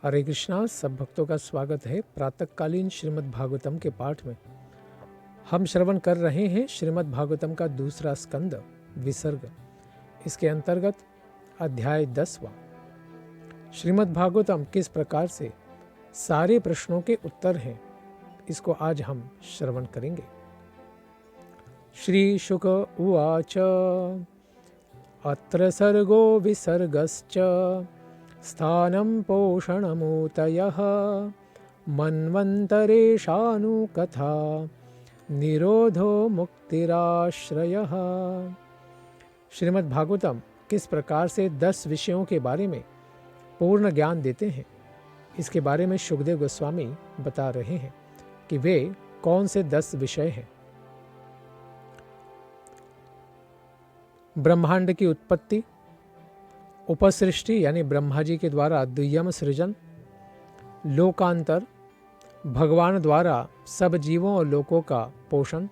हरे कृष्णा। सब भक्तों का स्वागत है प्रातःकालीन श्रीमद् भागवतम के पाठ में। हम श्रवण कर रहे हैं श्रीमद् भागवतम का दूसरा स्कंद विसर्ग। इसके अंतर्गत अध्याय 10वां। श्रीमद् भागवतम किस प्रकार से सारे प्रश्नों के उत्तर हैं, इसको आज हम श्रवण करेंगे। श्री शुक उवाच अत्र सर्गो विसर्गश्च स्थानं पोषणमूतयः मन्वन्तरेषानुकथा निरोधो मुक्तिराश्रयः। श्रीमद् भागवतम किस प्रकार से 10 विषयों के बारे में पूर्ण ज्ञान देते हैं, इसके बारे में शुकदेव गोस्वामी बता रहे हैं कि वे कौन से 10 विषय हैं। ब्रह्मांड की उत्पत्ति, उपसृष्टि यानी ब्रह्मा जी के द्वारा द्वियम सृजन, लोकांतर, भगवान द्वारा सब जीवों और लोकों का पोषण,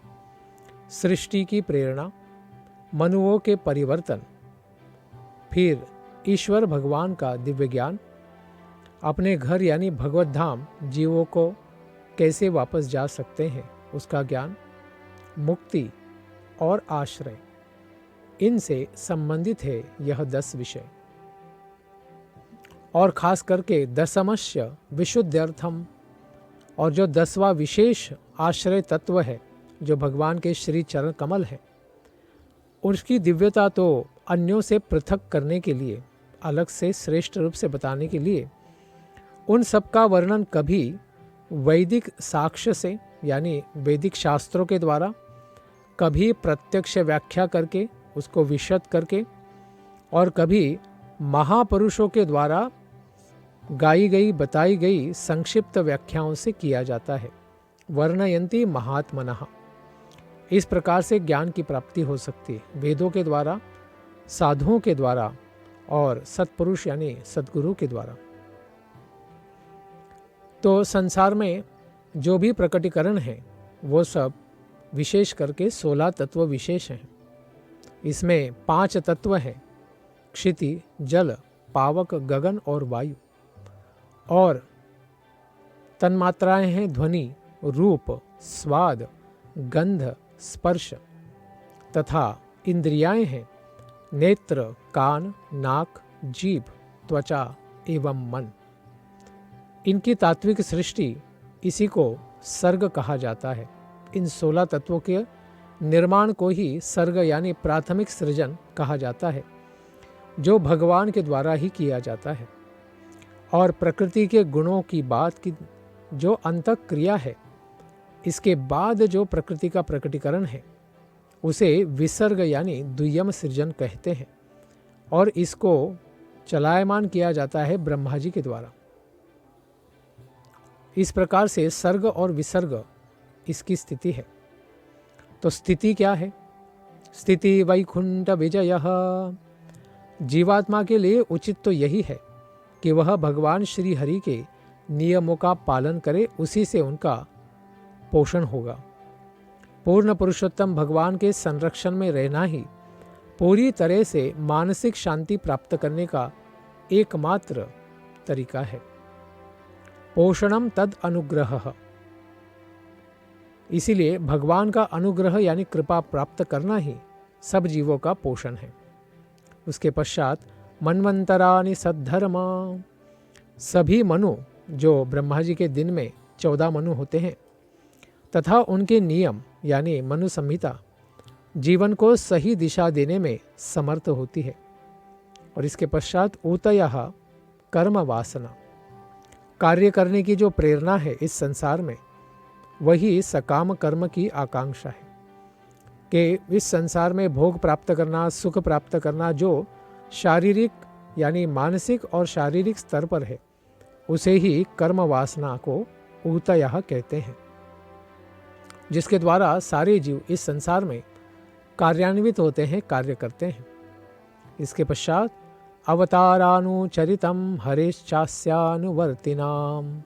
सृष्टि की प्रेरणा, मनुओं के परिवर्तन, फिर ईश्वर भगवान का दिव्य ज्ञान, अपने घर यानी भगवत धाम जीवों को कैसे वापस जा सकते हैं उसका ज्ञान, मुक्ति और आश्रय, इनसे संबंधित है यह 10 विषय। और खास करके दशमस्य विशुद्ध्यर्थम, और जो 10वां विशेष आश्रय तत्व है जो भगवान के श्री चरण कमल है, उसकी दिव्यता तो अन्यों से पृथक करने के लिए, अलग से श्रेष्ठ रूप से बताने के लिए उन सब का वर्णन कभी वैदिक साक्ष्य से यानी वैदिक शास्त्रों के द्वारा, कभी प्रत्यक्ष व्याख्या करके उसको विशद करके, और कभी महापुरुषों के द्वारा गाई गई बताई गई संक्षिप्त व्याख्याओं से किया जाता है। वर्णयन्ति महात्मनः, इस प्रकार से ज्ञान की प्राप्ति हो सकती है, वेदों के द्वारा, साधुओं के द्वारा और सत्पुरुष यानी सद्गुरु के द्वारा। तो संसार में जो भी प्रकटीकरण है वो सब विशेष करके 16 तत्व विशेष हैं। इसमें 5 तत्व हैं, क्षिति, जल, पावक, गगन और वायु, और तन्मात्राएं हैं ध्वनि, रूप, स्वाद, गंध, स्पर्श, तथा इंद्रियाएं हैं नेत्र, कान, नाक, जीभ, त्वचा एवं मन। इनकी तात्विक सृष्टि, इसी को सर्ग कहा जाता है। इन 16 तत्वों के निर्माण को ही सर्ग यानी प्राथमिक सृजन कहा जाता है, जो भगवान के द्वारा ही किया जाता है। और प्रकृति के गुणों की बात की जो अंतक क्रिया है, इसके बाद जो प्रकृति का प्रकटीकरण है, उसे विसर्ग यानी द्वियम सृजन कहते हैं, और इसको चलायमान किया जाता है ब्रह्मा जी के द्वारा। इस प्रकार से सर्ग और विसर्ग इसकी स्थिति है। तो स्थिति क्या है? स्थिति वैकुंठ विजयः। जीवात्मा के लिए उचित तो यही है कि वह भगवान श्री हरि के नियमों का पालन करे, उसी से उनका पोषण होगा। पूर्ण पुरुषोत्तम भगवान के संरक्षण में रहना ही पूरी तरह से मानसिक शांति प्राप्त करने का एकमात्र तरीका है। पोषणम तद अनुग्रह। इसीलिए भगवान का अनुग्रह यानी कृपा प्राप्त करना ही सब जीवों का पोषण है। उसके पश्चात मन्वंतरानि सद्धर्म, सभी मनु जो ब्रह्मा जी के दिन में 14 मनु होते हैं, तथा उनके नियम यानी मनु संहिता जीवन को सही दिशा देने में समर्थ होती है। और इसके पश्चात ऊतयः कर्म वासना, कार्य करने की जो प्रेरणा है इस संसार में, वही सकाम कर्म की आकांक्षा है कि इस संसार में भोग प्राप्त करना, सुख प्राप्त करना जो शारीरिक यानी मानसिक और शारीरिक स्तर पर है, उसे ही कर्म वासना को ऊतयः कहते हैं, जिसके द्वारा सारे जीव इस संसार में कार्यान्वित होते हैं, कार्य करते हैं। इसके पश्चात अवतारानुचरितम हरेश्चास्यानुवर्तिनाम,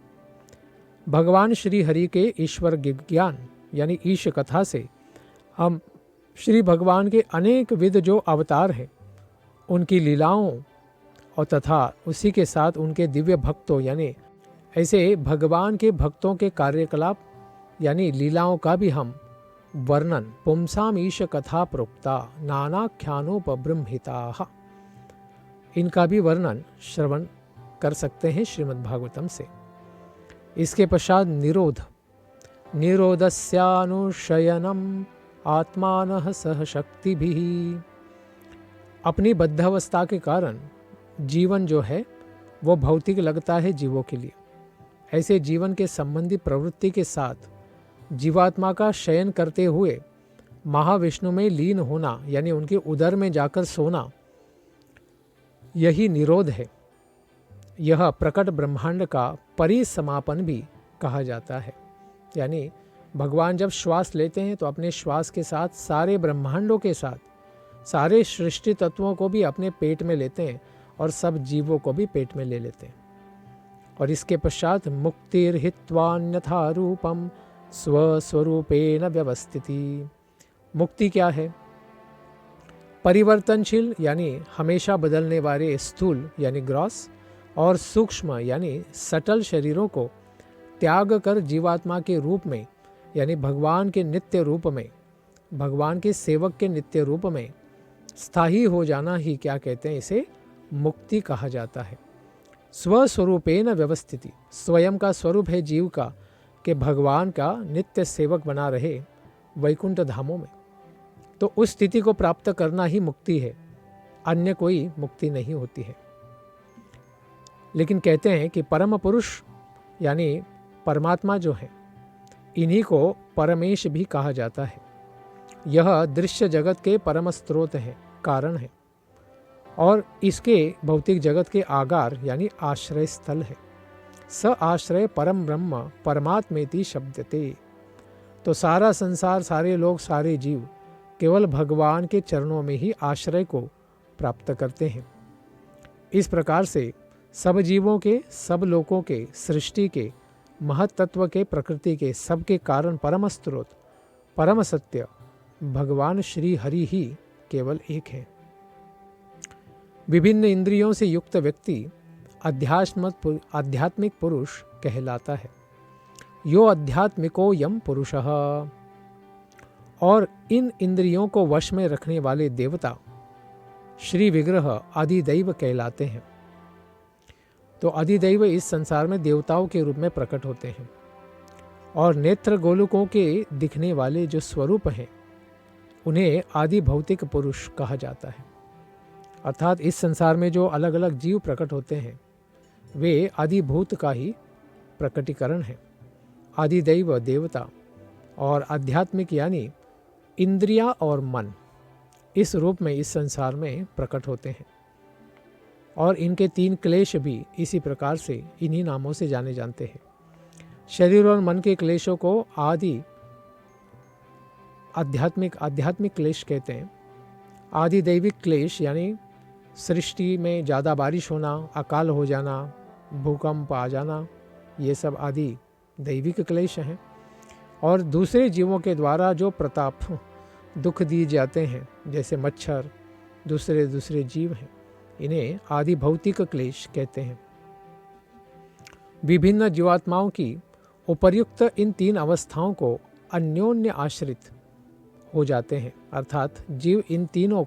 भगवान श्री हरि के ईश्वर ज्ञान यानी ईश कथा से हम श्री भगवान के अनेक विध जो अवतार हैं, उनकी लीलाओं और तथा उसी के साथ उनके दिव्य भक्तों यानी ऐसे भगवान के भक्तों के कार्यकलाप यानी लीलाओं का भी हम वर्णन पुंसाम ईश कथा प्रोक्ता नानाख्यानोपबृंहिता, इनका भी वर्णन श्रवण कर सकते हैं श्रीमद् भागवतम से। इसके पश्चात निरोध, निरोधस्यानुशयनम आत्मानः सह शक्तिभिः, अपनी बद्धावस्था के कारण जीवन जो है वो भौतिक लगता है जीवों के लिए। ऐसे जीवन के संबंधी प्रवृत्ति के साथ जीवात्मा का शयन करते हुए महाविष्णु में लीन होना यानी उनके उदर में जाकर सोना, यही निरोध है। यह प्रकट ब्रह्मांड का परिसमापन भी कहा जाता है। यानी भगवान जब श्वास लेते हैं तो अपने श्वास के साथ सारे ब्रह्मांडों के साथ सारे सृष्टि तत्वों को भी अपने पेट में लेते हैं और सब जीवों को भी पेट में ले लेते हैं। और इसके पश्चात मुक्तिर्हित्वान्यथा रूपम स्वस्वरूपेण व्यवस्थिति। मुक्ति क्या है? परिवर्तनशील यानी हमेशा बदलने वाले स्थूल यानी ग्रॉस और सूक्ष्म यानी सटल शरीरों को त्याग कर जीवात्मा के रूप में यानी भगवान के नित्य रूप में, भगवान के सेवक के नित्य रूप में स्थायी हो जाना ही क्या कहते हैं, इसे मुक्ति कहा जाता है। स्वस्वरूपेण व्यवस्थिति, स्वयं का स्वरूप है जीव का कि भगवान का नित्य सेवक बना रहे वैकुंठ धामों में। तो उस स्थिति को प्राप्त करना ही मुक्ति है, अन्य कोई मुक्ति नहीं होती है। लेकिन कहते हैं कि परम पुरुष यानी परमात्मा जो है, इन्हीं को परमेश भी कहा जाता है। यह दृश्य जगत के परम स्रोत है, कारण है, और इसके भौतिक जगत के आगार यानी आश्रय स्थल है। स आश्रय परम ब्रह्म परमात्मेति शब्दते। तो सारा संसार, सारे लोग, सारे जीव केवल भगवान के चरणों में ही आश्रय को प्राप्त करते हैं। इस प्रकार से सब जीवों के, सब लोकों के, सृष्टि के, महत्त्व के, प्रकृति के, सबके कारण परम स्रोत, परम सत्य भगवान श्री हरि ही केवल एक है। विभिन्न इंद्रियों से युक्त व्यक्ति आध्यात्मिक पुरुष कहलाता है। यो अध्यात्मिको यम पुरुषः, और इन इंद्रियों को वश में रखने वाले देवता श्री विग्रह आदिदैव कहलाते हैं। तो आदिदैव इस संसार में देवताओं के रूप में प्रकट होते हैं, और नेत्र गोलकों के दिखने वाले जो स्वरूप हैं उन्हें आदि भौतिक पुरुष कहा जाता है। अर्थात इस संसार में जो अलग अलग जीव प्रकट होते हैं वे आदिभूत का ही प्रकटीकरण है। आदिदैव देवता और आध्यात्मिक यानी इंद्रिया और मन इस रूप में इस संसार में प्रकट होते हैं, और इनके तीन क्लेश भी इसी प्रकार से इन्हीं नामों से जाने जानते हैं। शरीर और मन के क्लेशों को आदि आध्यात्मिक क्लेश कहते हैं। आदि दैविक क्लेश यानी सृष्टि में ज़्यादा बारिश होना, अकाल हो जाना, भूकंप आ जाना, ये सब आदि दैविक क्लेश हैं। और दूसरे जीवों के द्वारा जो प्रताप दुख दिए जाते हैं, जैसे मच्छर, दूसरे जीव हैं, इन्हें आदि भौतिक क्लेश कहते हैं। विभिन्न जीवात्माओं की उपर्युक्त इन तीन अवस्थाओं को अन्योन्य आश्रित हो जाते हैं, अर्थात जीव इन तीनों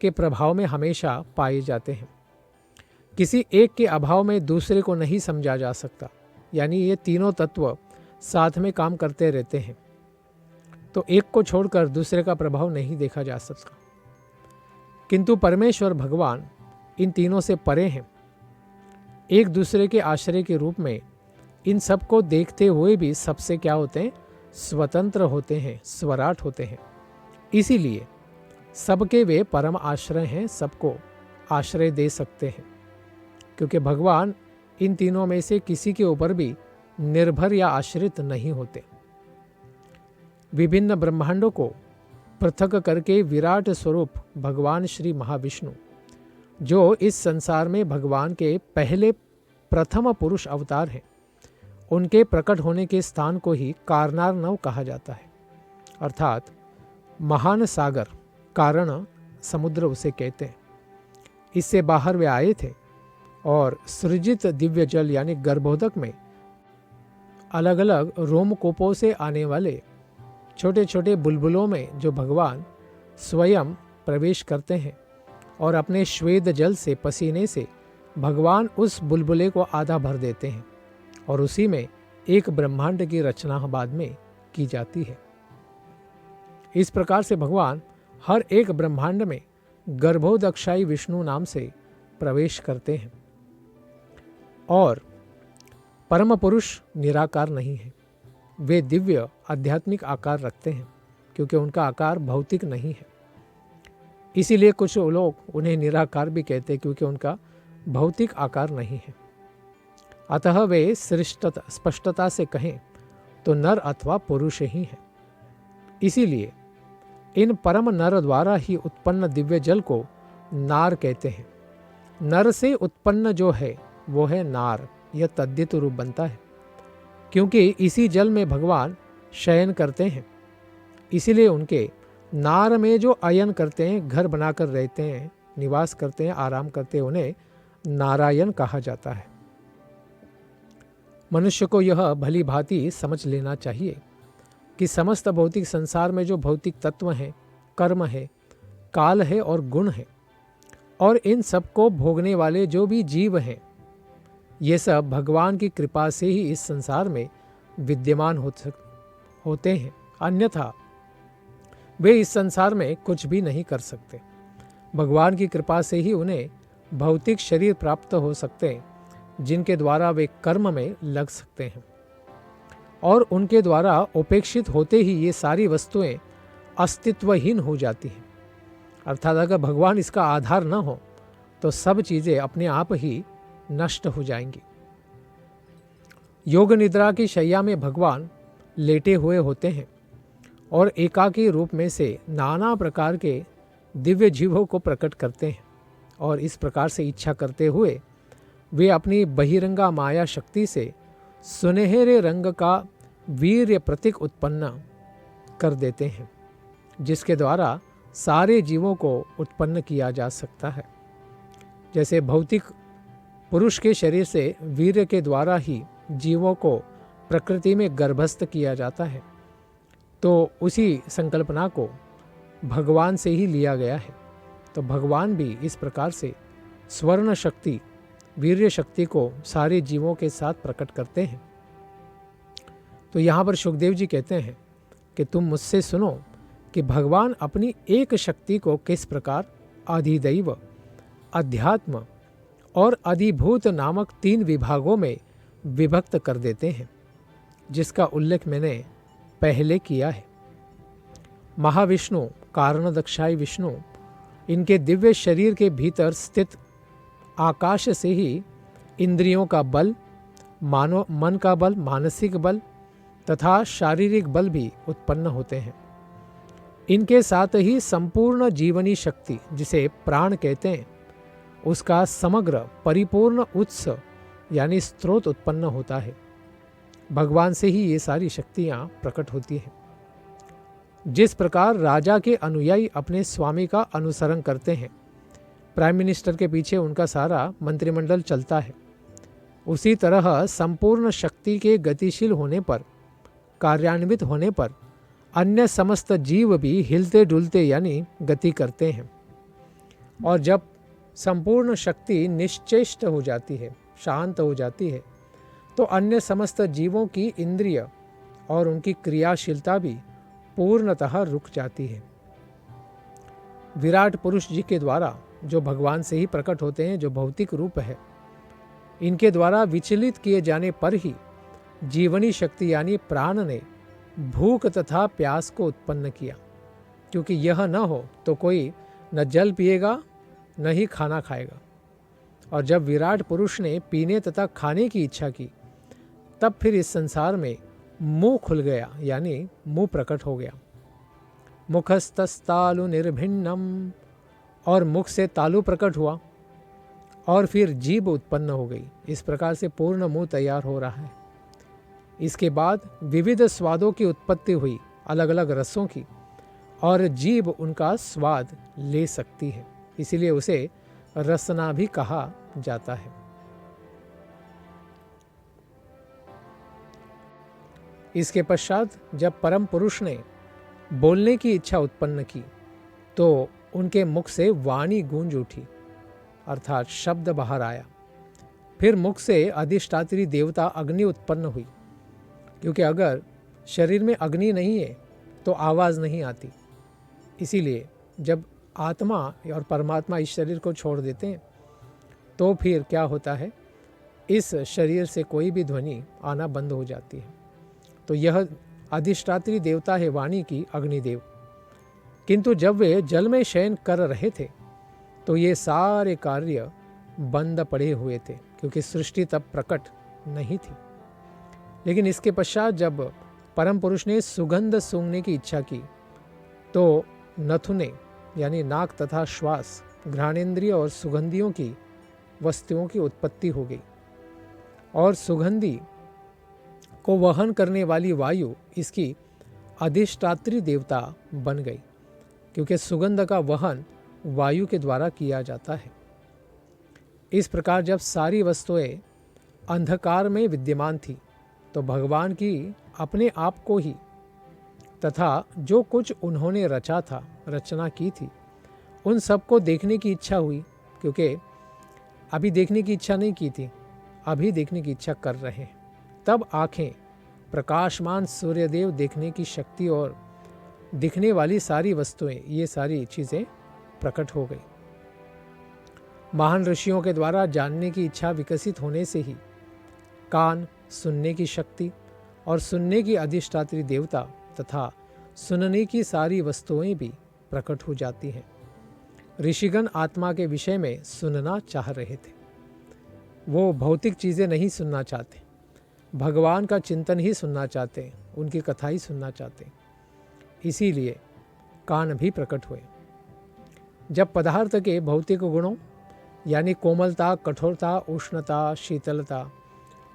के प्रभाव में हमेशा पाए जाते हैं। किसी एक के अभाव में दूसरे को नहीं समझा जा सकता, यानी ये तीनों तत्व साथ में काम करते रहते हैं, तो एक को छोड़कर दूसरे का प्रभाव नहीं देखा जा सकता। किंतु परमेश्वर भगवान इन तीनों से परे हैं, एक दूसरे के आश्रय के रूप में इन सब को देखते हुए भी सबसे क्या होते हैं, स्वतंत्र होते हैं, स्वराट होते हैं। इसीलिए सबके वे परम आश्रय हैं, सबको आश्रय दे सकते हैं, क्योंकि भगवान इन तीनों में से किसी के ऊपर भी निर्भर या आश्रित नहीं होते। विभिन्न ब्रह्मांडों को पृथक करके विराट स्वरूप भगवान श्री महाविष्णु, जो इस संसार में भगवान के पहले प्रथम पुरुष अवतार हैं, उनके प्रकट होने के स्थान को ही कारणार्णव कहा जाता है। अर्थात महान सागर, कारण समुद्र उसे कहते हैं। इससे बाहर वे आए थे और सृजित दिव्य जल यानी गर्भोदक में अलग अलग रोमकूपों से आने वाले छोटे छोटे बुलबुलों में जो भगवान स्वयं प्रवेश करते हैं और अपने श्वेत जल से, पसीने से भगवान उस बुलबुले को आधा भर देते हैं और उसी में एक ब्रह्मांड की रचना बाद में की जाती है। इस प्रकार से भगवान हर एक ब्रह्मांड में गर्भोदक्षाई विष्णु नाम से प्रवेश करते हैं। और परम पुरुष निराकार नहीं है, वे दिव्य आध्यात्मिक आकार रखते हैं क्योंकि उनका आकार भौतिक नहीं है। इसीलिए कुछ लोग उन्हें निराकार भी कहते हैं क्योंकि उनका भौतिक आकार नहीं है। अतः वे स्पष्टता से कहें तो नर अथवा पुरुष ही है। इसीलिए इन परम नर द्वारा ही उत्पन्न दिव्य जल को नार कहते हैं। नर से उत्पन्न जो है वो है नार, यह तद्धित रूप बनता है क्योंकि इसी जल में भगवान शयन करते हैं। इसीलिए उनके नार में जो अयन करते हैं, घर बनाकर रहते हैं, निवास करते हैं, आराम करते हैं, उन्हें नारायण कहा जाता है। मनुष्य को यह भली भांति समझ लेना चाहिए कि समस्त भौतिक संसार में जो भौतिक तत्व हैं, कर्म है, काल है और गुण है, और इन सब को भोगने वाले जो भी जीव हैं, ये सब भगवान की कृपा से ही इस संसार में विद्यमान होते हैं। अन्यथा वे इस संसार में कुछ भी नहीं कर सकते। भगवान की कृपा से ही उन्हें भौतिक शरीर प्राप्त हो सकते हैं, जिनके द्वारा वे कर्म में लग सकते हैं, और उनके द्वारा उपेक्षित होते ही ये सारी वस्तुएं अस्तित्वहीन हो जाती हैं। अर्थात अगर भगवान इसका आधार न हो तो सब चीज़ें अपने आप ही नष्ट हो जाएंगी। योग निद्रा की शैया में भगवान लेटे हुए होते हैं और एकाकी रूप में से नाना प्रकार के दिव्य जीवों को प्रकट करते हैं, और इस प्रकार से इच्छा करते हुए वे अपनी बहिरंगा माया शक्ति से सुनहरे रंग का वीर्य प्रतीक उत्पन्न कर देते हैं, जिसके द्वारा सारे जीवों को उत्पन्न किया जा सकता है। जैसे भौतिक पुरुष के शरीर से वीर्य के द्वारा ही जीवों को प्रकृति में गर्भस्थ किया जाता है, तो उसी संकल्पना को भगवान से ही लिया गया है। तो भगवान भी इस प्रकार से स्वर्ण शक्ति, वीर्य शक्ति को सारे जीवों के साथ प्रकट करते हैं। तो यहाँ पर सुखदेव जी कहते हैं कि तुम मुझसे सुनो कि भगवान अपनी एक शक्ति को किस प्रकार अधिदैव, अध्यात्म और अधिभूत नामक 3 विभागों में विभक्त कर देते हैं, जिसका उल्लेख मैंने पहले किया है। महाविष्णु, कारणदक्षाई विष्णु, इनके दिव्य शरीर के भीतर स्थित आकाश से ही इंद्रियों का बल, मन का बल, मानसिक बल तथा शारीरिक बल भी उत्पन्न होते हैं। इनके साथ ही संपूर्ण जीवनी शक्ति, जिसे प्राण कहते हैं, उसका समग्र परिपूर्ण उत्स यानी स्रोत उत्पन्न होता है। भगवान से ही ये सारी शक्तियाँ प्रकट होती हैं। जिस प्रकार राजा के अनुयायी अपने स्वामी का अनुसरण करते हैं, प्राइम मिनिस्टर के पीछे उनका सारा मंत्रिमंडल चलता है, उसी तरह संपूर्ण शक्ति के गतिशील होने पर, कार्यान्वित होने पर अन्य समस्त जीव भी हिलते डुलते यानी गति करते हैं। और जब संपूर्ण शक्ति निश्चेष्ट हो जाती है, शांत हो जाती है, तो अन्य समस्त जीवों की इंद्रिय और उनकी क्रियाशीलता भी पूर्णतः रुक जाती है। विराट पुरुष जी के द्वारा जो भगवान से ही प्रकट होते हैं, जो भौतिक रूप है, इनके द्वारा विचलित किए जाने पर ही जीवनी शक्ति यानी प्राण ने भूख तथा प्यास को उत्पन्न किया, क्योंकि यह न हो तो कोई न जल पिएगा न ही खाना खाएगा। और जब विराट पुरुष ने पीने तथा खाने की इच्छा की, तब फिर इस संसार में मुंह खुल गया, यानी मुंह प्रकट हो गया। मुखस्तस्तालु निर्भिन्नम, और मुख से तालु प्रकट हुआ, और फिर जीभ उत्पन्न हो गई। इस प्रकार से पूर्ण मुंह तैयार हो रहा है। इसके बाद विविध स्वादों की उत्पत्ति हुई, अलग अलग रसों की, और जीभ उनका स्वाद ले सकती है, इसीलिए उसे रसना भी कहा जाता है। इसके पश्चात जब परम पुरुष ने बोलने की इच्छा उत्पन्न की तो उनके मुख से वाणी गूंज उठी, अर्थात शब्द बाहर आया। फिर मुख से अधिष्ठात्री देवता अग्नि उत्पन्न हुई, क्योंकि अगर शरीर में अग्नि नहीं है तो आवाज़ नहीं आती। इसीलिए जब आत्मा और परमात्मा इस शरीर को छोड़ देते हैं तो फिर क्या होता है, इस शरीर से कोई भी ध्वनि आना बंद हो जाती है। तो यह अधिष्ठात्री देवता है वाणी की अग्निदेव। किंतु जब वे जल में शयन कर रहे थे तो ये सारे कार्य बंद पड़े हुए थे, क्योंकि सृष्टि तब प्रकट नहीं थी। लेकिन इसके पश्चात जब परम पुरुष ने सुगंध सूंघने की इच्छा की तो नथुने यानी नाक तथा श्वास, घ्राणेंद्रिय और सुगंधियों की वस्तुओं की उत्पत्ति हो गई, और सुगंधी को वहन करने वाली वायु इसकी अधिष्ठात्री देवता बन गई, क्योंकि सुगंध का वहन वायु के द्वारा किया जाता है। इस प्रकार जब सारी वस्तुएं अंधकार में विद्यमान थी तो भगवान की अपने आप को ही तथा जो कुछ उन्होंने रचा था, रचना की थी, उन सबको देखने की इच्छा हुई, क्योंकि अभी देखने की इच्छा नहीं की थी, अभी देखने की इच्छा कर रहे हैं। तब आंखें प्रकाशमान सूर्यदेव देखने की शक्ति और दिखने वाली सारी वस्तुएं, ये सारी चीज़ें प्रकट हो गई। महान ऋषियों के द्वारा जानने की इच्छा विकसित होने से ही कान सुनने की शक्ति और सुनने की अधिष्ठात्री देवता तथा सुनने की सारी वस्तुएं भी प्रकट हो जाती हैं। ऋषिगण आत्मा के विषय में सुनना चाह रहे थे, वो भौतिक चीज़ें नहीं सुनना चाहते, भगवान का चिंतन ही सुनना चाहते, उनकी कथा ही सुनना चाहते। इसीलिए कान भी प्रकट हुए। जब पदार्थ के भौतिक गुणों यानी कोमलता, कठोरता, उष्णता, शीतलता,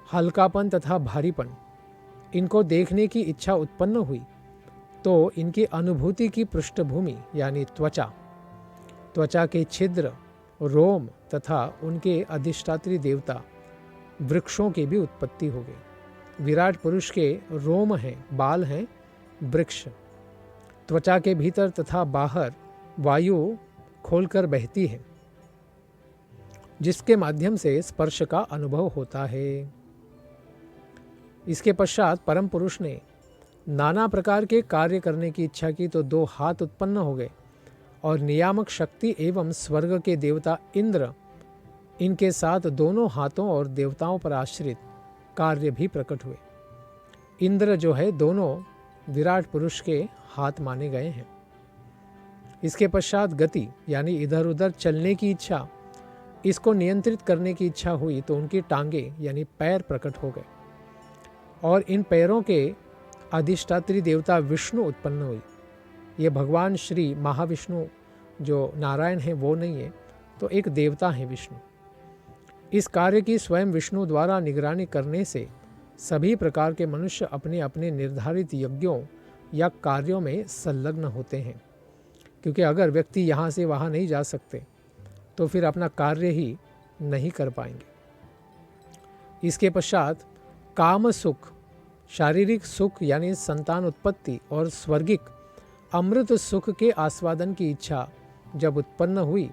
हल्कापन तथा भारीपन, इनको देखने की इच्छा उत्पन्न हुई तो इनकी अनुभूति की पृष्ठभूमि यानी त्वचा, त्वचा के छिद्र, रोम तथा उनके अधिष्ठात्री देवता वृक्षों की भी उत्पत्ति हो गई। विराट पुरुष के रोम हैं, बाल हैं, वृक्ष। त्वचा के भीतर तथा बाहर वायु खोलकर बहती है, जिसके माध्यम से स्पर्श का अनुभव होता है। इसके पश्चात परम पुरुष ने नाना प्रकार के कार्य करने की इच्छा की तो 2 हाथ उत्पन्न हो गए, और नियामक शक्ति एवं स्वर्ग के देवता इंद्र, इनके साथ दोनों हाथों और देवताओं पर आश्रित कार्य भी प्रकट हुए। इंद्र जो है दोनों विराट पुरुष के हाथ माने गए हैं। इसके पश्चात गति यानी इधर उधर चलने की इच्छा, इसको नियंत्रित करने की इच्छा हुई तो उनकी टांगे यानी पैर प्रकट हो गए, और इन पैरों के अधिष्ठात्री देवता विष्णु उत्पन्न हुई। ये भगवान श्री महाविष्णु जो नारायण हैं वो नहीं है, तो एक देवता है विष्णु। इस कार्य की स्वयं विष्णु द्वारा निगरानी करने से सभी प्रकार के मनुष्य अपने अपने निर्धारित यज्ञों या कार्यों में संलग्न होते हैं, क्योंकि अगर व्यक्ति यहाँ से वहाँ नहीं जा सकते तो फिर अपना कार्य ही नहीं कर पाएंगे। इसके पश्चात काम सुख, शारीरिक सुख यानी संतान उत्पत्ति, और स्वर्गिक अमृत सुख के आस्वादन की इच्छा जब उत्पन्न हुई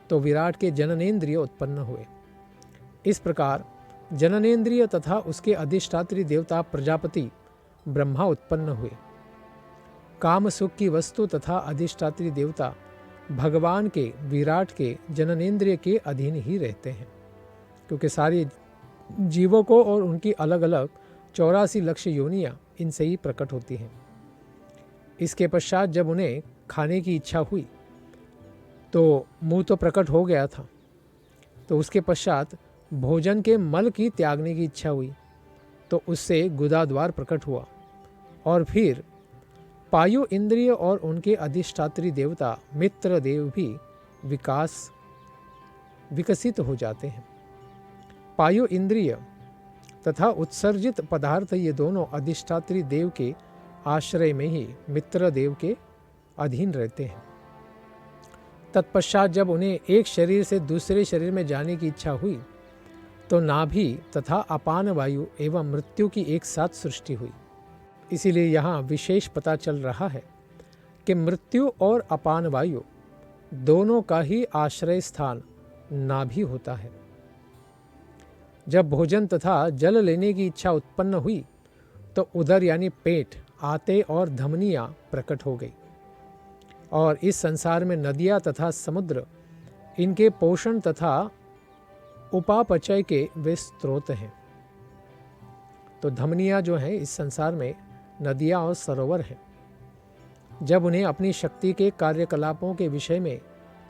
तो विराट के जननेंद्रिय उत्पन्न हुए। इस प्रकार जननेंद्रिय तथा उसके अधिष्ठात्री देवता प्रजापति ब्रह्मा उत्पन्न हुए। काम सुख की वस्तु तथा अधिष्ठात्री देवता भगवान के विराट के जननेंद्रिय के अधीन ही रहते हैं, क्योंकि सारे जीवों को और उनकी अलग अलग 84 लक्ष योनियाँ इनसे ही प्रकट होती हैं। इसके पश्चात जब उन्हें खाने की इच्छा हुई तो मुंह तो प्रकट हो गया था, तो उसके पश्चात भोजन के मल की त्यागने की इच्छा हुई तो उससे गुदा द्वार प्रकट हुआ, और फिर पायु इंद्रिय और उनके अधिष्ठात्री देवता मित्र देव भी विकसित हो जाते हैं। पायु इंद्रिय तथा उत्सर्जित पदार्थ ये दोनों अधिष्ठात्री देव के आश्रय में ही मित्र देव के अधीन रहते हैं। तत्पश्चात जब उन्हें एक शरीर से दूसरे शरीर में जाने की इच्छा हुई तो नाभि तथा अपान वायु एवं मृत्यु की एक साथ सृष्टि हुई। इसीलिए यहाँ विशेष पता चल रहा है कि मृत्यु और अपान वायु दोनों का ही आश्रय स्थान नाभि होता है। जब भोजन तथा जल लेने की इच्छा उत्पन्न हुई तो उदर यानी पेट, आते और धमनियाँ प्रकट हो गई और इस संसार में नदियाँ तथा समुद्र इनके पोषण तथा उपापचय के वे स्रोत हैं। तो धमनियाँ जो हैं इस संसार में नदियाँ और सरोवर हैं। जब उन्हें अपनी शक्ति के कार्यकलापों के विषय में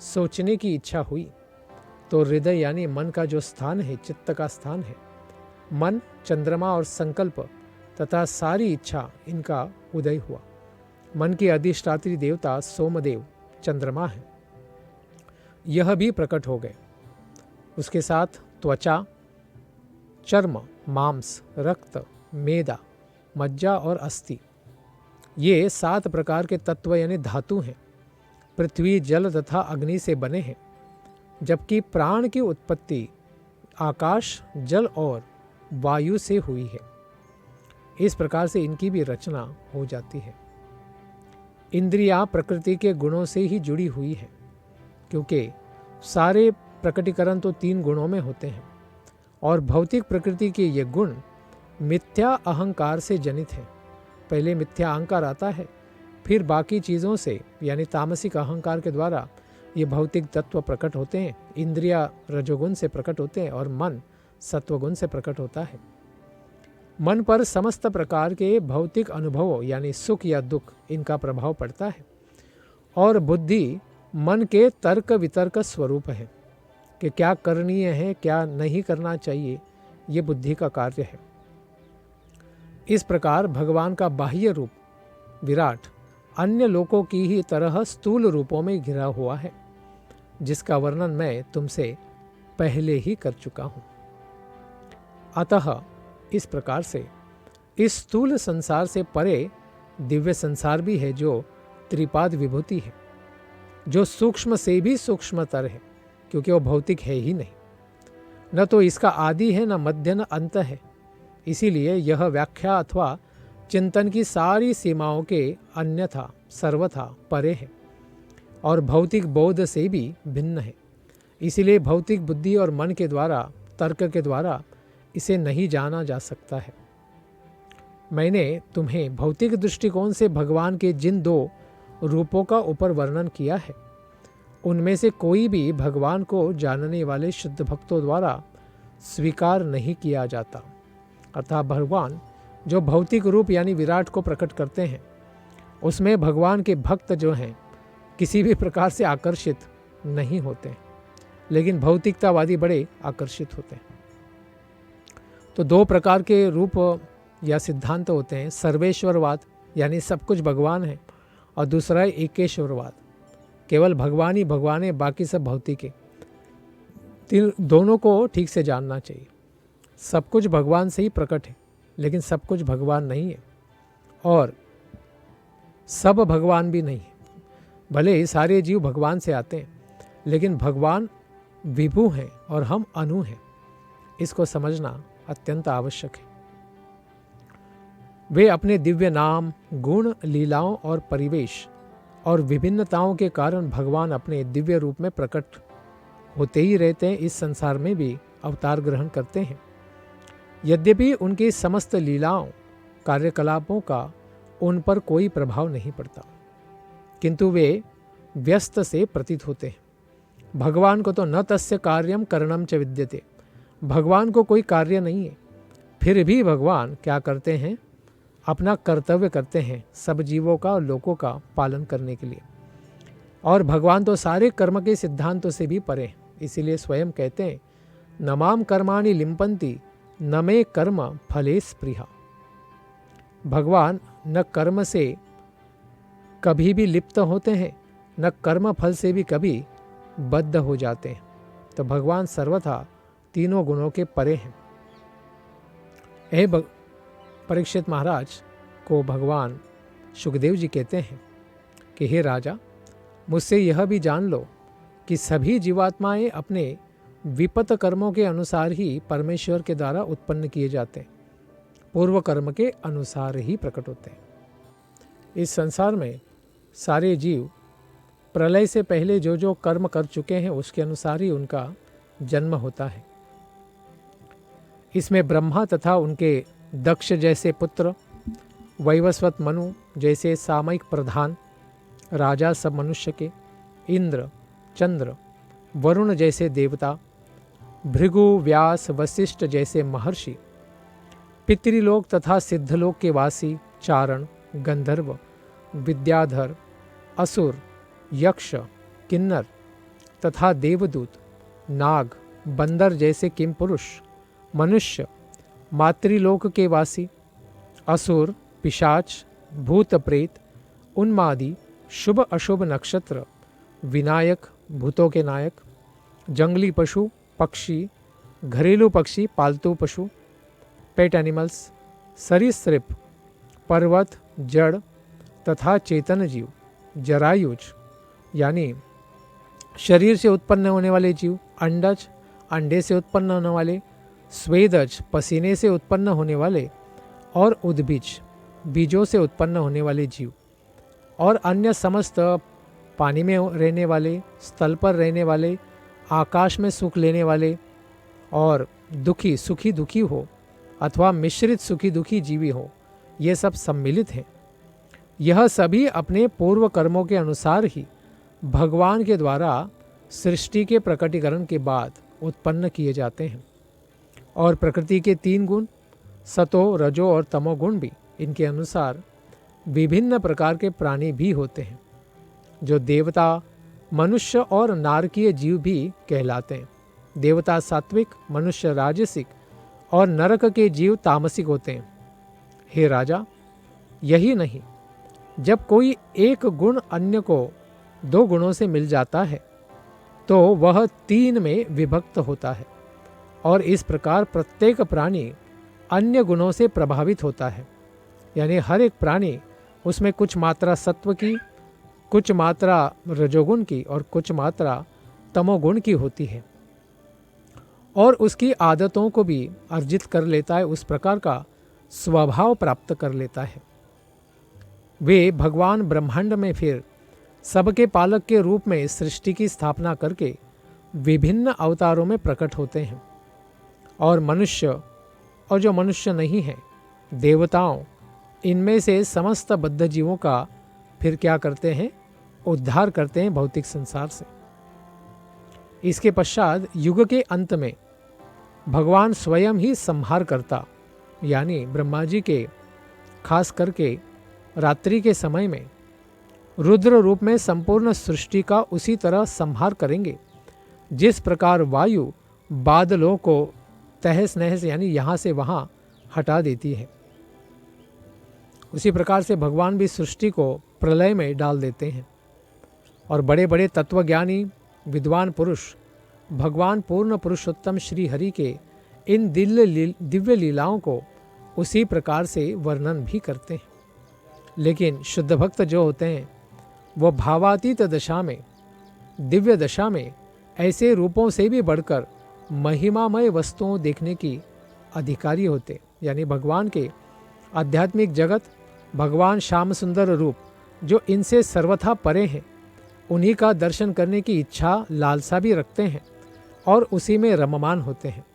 सोचने की इच्छा हुई तो हृदय यानी मन का जो स्थान है, चित्त का स्थान है, मन, चंद्रमा और संकल्प तथा सारी इच्छा इनका उदय हुआ। मन की अधिष्ठात्री देवता सोमदेव चंद्रमा है, यह भी प्रकट हो गए। उसके साथ त्वचा, चर्म, मांस, रक्त, मेदा, मज्जा और अस्थि, ये 7 प्रकार के तत्व यानी धातु हैं। पृथ्वी, जल तथा अग्नि से बने हैं, जबकि प्राण की उत्पत्ति आकाश, जल और वायु से हुई है। इस प्रकार से इनकी भी रचना हो जाती है। इंद्रियां प्रकृति के गुणों से ही जुड़ी हुई है, क्योंकि सारे प्रकटीकरण तो 3 गुणों में होते हैं और भौतिक प्रकृति के ये गुण मिथ्या अहंकार से जनित है। पहले मिथ्या अहंकार आता है, फिर बाकी चीज़ों से यानी तामसिक अहंकार के द्वारा ये भौतिक तत्व प्रकट होते हैं। इंद्रिया रजोगुण से प्रकट होते हैं और मन सत्वगुण से प्रकट होता है। मन पर समस्त प्रकार के भौतिक अनुभवों यानी सुख या दुख इनका प्रभाव पड़ता है और बुद्धि मन के तर्क वितर्क स्वरूप है कि क्या करणीय है, क्या नहीं करना चाहिए, ये बुद्धि का कार्य है। इस प्रकार भगवान का बाह्य रूप विराट अन्य लोकों की ही तरह स्थूल रूपों में घिरा हुआ है, जिसका वर्णन मैं तुमसे पहले ही कर चुका हूं। अतः इस प्रकार से इस स्थूल संसार से परे दिव्य संसार भी है, जो त्रिपाद विभूति है, जो सूक्ष्म से भी सूक्ष्मतर है, क्योंकि वो भौतिक है ही नहीं। न तो इसका आदि है, न मध्य, न अंत है। इसीलिए यह व्याख्या अथवा चिंतन की सारी सीमाओं के अन्यथा सर्वथा परे है और भौतिक बोध से भी भिन्न है। इसीलिए भौतिक बुद्धि और मन के द्वारा, तर्क के द्वारा इसे नहीं जाना जा सकता है। मैंने तुम्हें भौतिक दृष्टिकोण से भगवान के जिन 2 रूपों का ऊपर वर्णन किया है, उनमें से कोई भी भगवान को जानने वाले शुद्ध भक्तों द्वारा स्वीकार नहीं किया जाता। अर्थात भगवान जो भौतिक रूप यानी विराट को प्रकट करते हैं, उसमें भगवान के भक्त जो हैं किसी भी प्रकार से आकर्षित नहीं होते, लेकिन भौतिकतावादी बड़े आकर्षित होते हैं। तो 2 प्रकार के रूप या सिद्धांत होते हैं, सर्वेश्वरवाद यानी सब कुछ भगवान है, और दूसरा है एकेश्वरवाद, केवल भगवान ही भगवान है, बाकी सब भौतिक है। दोनों को ठीक से जानना चाहिए। सब कुछ भगवान से ही प्रकट है, लेकिन सब कुछ भगवान नहीं है और सब भगवान भी नहीं है। भले ही सारे जीव भगवान से आते हैं, लेकिन भगवान विभु हैं और हम अनु हैं। इसको समझना अत्यंत आवश्यक है। वे अपने दिव्य नाम, गुण, लीलाओं और परिवेश और विभिन्नताओं के कारण भगवान अपने दिव्य रूप में प्रकट होते ही रहते हैं। इस संसार में भी अवतार ग्रहण करते हैं। यद्यपि उनकी समस्त लीलाओं, कार्यकलापों का उन पर कोई प्रभाव नहीं पड़ता, किंतु वे व्यस्त से प्रतीत होते हैं। भगवान को तो न तस्य कार्यम करणम च विद्यते, भगवान को कोई कार्य नहीं है, फिर भी भगवान क्या करते हैं? अपना कर्तव्य करते हैं सब जीवों का और लोगों का पालन करने के लिए। और भगवान तो सारे कर्म के सिद्धांतों से भी परे हैं। इसीलिए स्वयं कहते हैं, नमाम कर्माणि लिम्पन्ति न मे कर्म फले स्पृहा। भगवान न कर्म से कभी भी लिप्त होते हैं, न कर्म फल से भी कभी बद्ध हो जाते हैं। तो भगवान सर्वथा तीनों गुणों के परे हैं। परीक्षित महाराज को भगवान सुखदेव जी कहते हैं कि हे राजा, मुझसे यह भी जान लो कि सभी जीवात्माएं अपने विपत कर्मों के अनुसार ही परमेश्वर के द्वारा उत्पन्न किए जाते हैं पूर्व कर्म के अनुसार ही प्रकट होते हैं। इस संसार में सारे जीव प्रलय से पहले जो जो कर्म कर चुके हैं उसके अनुसार ही उनका जन्म होता है। इसमें ब्रह्मा तथा उनके दक्ष जैसे पुत्र, वैवस्वत मनु जैसे सामयिक प्रधान, राजा सब मनुष्य के, इंद्र, चंद्र, वरुण जैसे देवता, भृगु, व्यास, वशिष्ठ जैसे महर्षि, पितृलोक तथा सिद्धलोक के वासी, चारण, गंधर्व, विद्याधर, असुर, यक्ष, किन्नर तथा देवदूत, नाग, बंदर जैसे किम पुरुष, मनुष्य, मातृलोक के वासी, असुर, पिशाच, भूत प्रेत, उन्मादी, शुभ अशुभ नक्षत्र, विनायक, भूतों के नायक, जंगली पशु, पक्षी, घरेलू पक्षी, पालतू पशु, पेट एनिमल्स, सरीसृप, पर्वत, जड़ तथा चेतन जीव, जरायुज यानी शरीर से उत्पन्न होने वाले जीव, अंडज, अंडे से उत्पन्न होने वाले, स्वेदज, पसीने से उत्पन्न होने वाले, और उद्बीज, बीजों से उत्पन्न होने वाले जीव, और अन्य समस्त पानी में रहने वाले, स्थल पर रहने वाले, आकाश में सुख लेने वाले, और दुखी सुखी दुखी हो अथवा मिश्रित सुखी दुखी जीवी हो, ये सब सम्मिलित हैं। यह सभी अपने पूर्व कर्मों के अनुसार ही भगवान के द्वारा सृष्टि के प्रकटीकरण के बाद उत्पन्न किए जाते हैं। और प्रकृति के 3 गुण, सतो, रजो और तमो गुण भी, इनके अनुसार विभिन्न प्रकार के प्राणी भी होते हैं, जो देवता, मनुष्य और नारकीय जीव भी कहलाते हैं। देवता सात्विक, मनुष्य राजसिक और नरक के जीव तामसिक होते हैं। हे राजा, यही नहीं, जब कोई एक गुण अन्य को 2 गुणों से मिल जाता है तो वह 3 में विभक्त होता है, और इस प्रकार प्रत्येक प्राणी अन्य गुणों से प्रभावित होता है। यानी हर एक प्राणी उसमें कुछ मात्रा सत्व की, कुछ मात्रा रजोगुण की और कुछ मात्रा तमोगुण की होती है, और उसकी आदतों को भी अर्जित कर लेता है, उस प्रकार का स्वभाव प्राप्त कर लेता है। वे भगवान ब्रह्मांड में फिर सबके पालक के रूप में सृष्टि की स्थापना करके विभिन्न अवतारों में प्रकट होते हैं, और मनुष्य और जो मनुष्य नहीं है, देवताओं, इनमें से समस्त बद्ध जीवों का फिर क्या करते हैं, उद्धार करते हैं भौतिक संसार से। इसके पश्चात युग के अंत में भगवान स्वयं ही संहार करता, यानी ब्रह्मा जी के खास करके रात्रि के समय में रुद्र रूप में संपूर्ण सृष्टि का उसी तरह संहार करेंगे जिस प्रकार वायु बादलों को तहस नहस यानी यहाँ से वहाँ हटा देती है। उसी प्रकार से भगवान भी सृष्टि को प्रलय में डाल देते हैं, और बड़े बड़े तत्वज्ञानी विद्वान पुरुष भगवान पूर्ण पुरुषोत्तम श्री हरि के इन दिव्य लीलाओं को उसी प्रकार से वर्णन भी करते हैं। लेकिन शुद्ध भक्त जो होते हैं वो भावातीत दशा में, दिव्य दशा में ऐसे रूपों से भी बढ़कर महिमामय वस्तुओं देखने की अधिकारी होते, यानी भगवान के आध्यात्मिक जगत, भगवान श्याम सुंदर रूप जो इनसे सर्वथा परे हैं, उन्हीं का दर्शन करने की इच्छा लालसा भी रखते हैं और उसी में रममान होते हैं।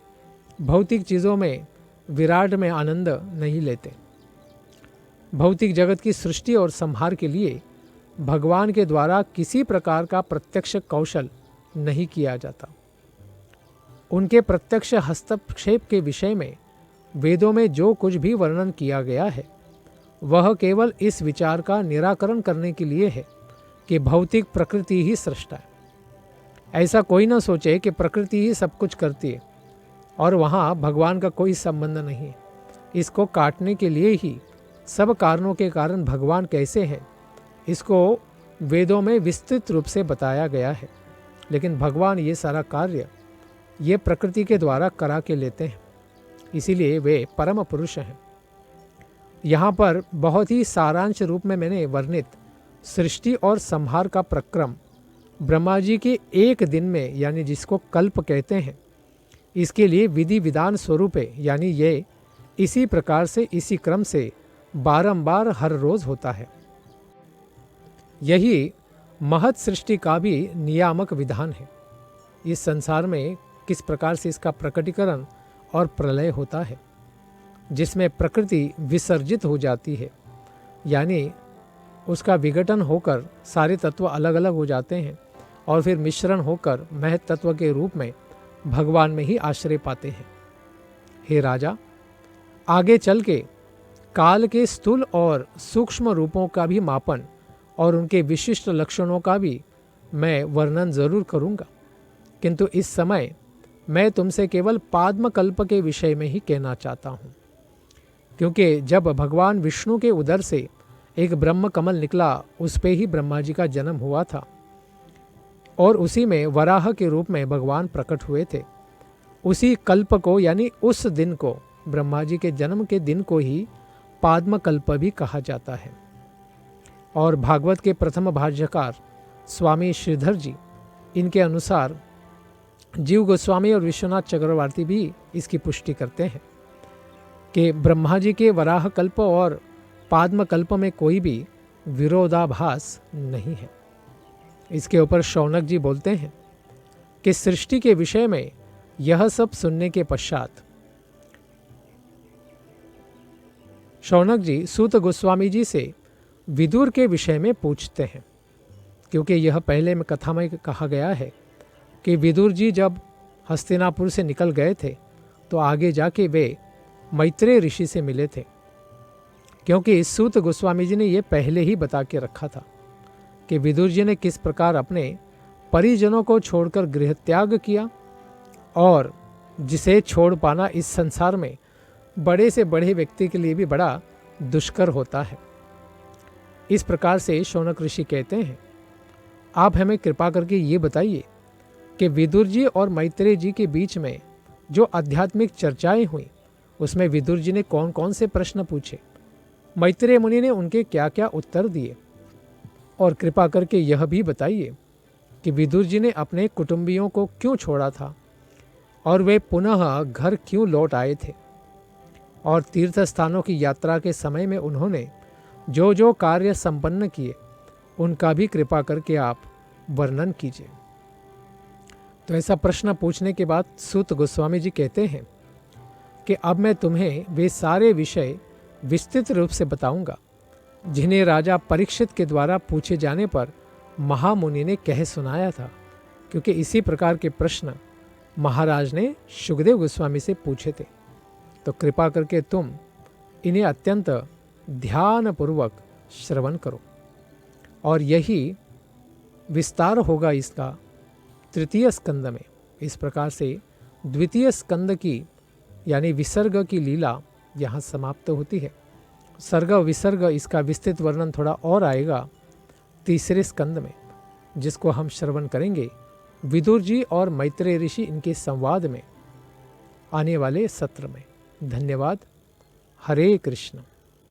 भौतिक चीज़ों में, विराट में आनंद नहीं लेते। भौतिक जगत की सृष्टि और संहार के लिए भगवान के द्वारा किसी प्रकार का प्रत्यक्ष कौशल नहीं किया जाता। उनके प्रत्यक्ष हस्तक्षेप के विषय में वेदों में जो कुछ भी वर्णन किया गया है वह केवल इस विचार का निराकरण करने के लिए है कि भौतिक प्रकृति ही सृष्टा है। ऐसा कोई न सोचे कि प्रकृति ही सब कुछ करती है और वहाँ भगवान का कोई संबंध नहीं है। इसको काटने के लिए ही सब कारणों के कारण भगवान कैसे हैं, इसको वेदों में विस्तृत रूप से बताया गया है। लेकिन भगवान ये सारा कार्य ये प्रकृति के द्वारा करा के लेते हैं, इसीलिए वे परम पुरुष हैं। यहाँ पर बहुत ही सारांश रूप में मैंने वर्णित सृष्टि और संहार का प्रक्रम ब्रह्मा जी के एक दिन में, यानी जिसको कल्प कहते हैं, इसके लिए विधि विधान स्वरूप है, यानी ये इसी प्रकार से इसी क्रम से बारंबार हर रोज होता है। यही महत सृष्टि का भी नियामक विधान है। इस संसार में किस प्रकार से इसका प्रकटीकरण और प्रलय होता है, जिसमें प्रकृति विसर्जित हो जाती है, यानी उसका विघटन होकर सारे तत्व अलग अलग हो जाते हैं और फिर मिश्रण होकर महत तत्व के रूप में भगवान में ही आश्रय पाते हैं। हे राजा, आगे चल के काल के स्थूल और सूक्ष्म रूपों का भी मापन और उनके विशिष्ट लक्षणों का भी मैं वर्णन जरूर करूंगा, किंतु इस समय मैं तुमसे केवल पाद्मकल्प के विषय में ही कहना चाहता हूँ, क्योंकि जब भगवान विष्णु के उदर से एक ब्रह्म कमल निकला, उस पे ही ब्रह्मा जी का जन्म हुआ था और उसी में वराह के रूप में भगवान प्रकट हुए थे। उसी कल्प को यानी उस दिन को, ब्रह्मा जी के जन्म के दिन को ही पाद्मकल्प भी कहा जाता है। और भागवत के प्रथम भाष्यकार स्वामी श्रीधर जी, इनके अनुसार जीव गोस्वामी और विश्वनाथ चक्रवर्ती भी इसकी पुष्टि करते हैं कि ब्रह्मा जी के वराह कल्प और पाद्मकल्प में कोई भी विरोधाभास नहीं है। इसके ऊपर शौनक जी बोलते हैं कि सृष्टि के विषय में यह सब सुनने के पश्चात शौनक जी सूत गोस्वामी जी से विदुर के विषय में पूछते हैं, क्योंकि यह पहले में कथा में कहा गया है कि विदुर जी जब हस्तिनापुर से निकल गए थे तो आगे जाके वे मैत्रेय ऋषि से मिले थे, क्योंकि सूत गोस्वामी जी ने यह पहले ही बता के रखा था कि विदुर जी ने किस प्रकार अपने परिजनों को छोड़कर गृह त्याग किया और जिसे छोड़ पाना इस संसार में बड़े से बड़े व्यक्ति के लिए भी बड़ा दुष्कर होता है। इस प्रकार से शौनक ऋषि कहते हैं, आप हमें कृपा करके ये बताइए कि विदुर जी और मैत्रेय जी के बीच में जो आध्यात्मिक चर्चाएं हुई, उसमें विदुर जी ने कौन कौन से प्रश्न पूछे, मैत्रेय मुनि ने उनके क्या क्या उत्तर दिए, और कृपा करके यह भी बताइए कि विदुर जी ने अपने कुटुंबियों को क्यों छोड़ा था और वे पुनः घर क्यों लौट आए थे, और तीर्थ स्थानों की यात्रा के समय में उन्होंने जो जो कार्य संपन्न किए उनका भी कृपा करके आप वर्णन कीजिए। तो ऐसा प्रश्न पूछने के बाद सूत गोस्वामी जी कहते हैं कि अब मैं तुम्हें वे सारे विषय विस्तृत रूप से बताऊंगा जिन्हें राजा परीक्षित के द्वारा पूछे जाने पर महामुनि ने कह सुनाया था, क्योंकि इसी प्रकार के प्रश्न महाराज ने शुकदेव गोस्वामी से पूछे थे। तो कृपा करके तुम इन्हें अत्यंत ध्यानपूर्वक श्रवण करो, और यही विस्तार होगा इसका तृतीय स्कंद में। इस प्रकार से द्वितीय स्कंद की यानी विसर्ग की लीला यहाँ समाप्त होती है। सर्ग विसर्ग इसका विस्तृत वर्णन थोड़ा और आएगा तीसरे स्कंद में, जिसको हम श्रवण करेंगे विदुर जी और मैत्रेय ऋषि इनके संवाद में आने वाले सत्र में। धन्यवाद। हरे कृष्ण।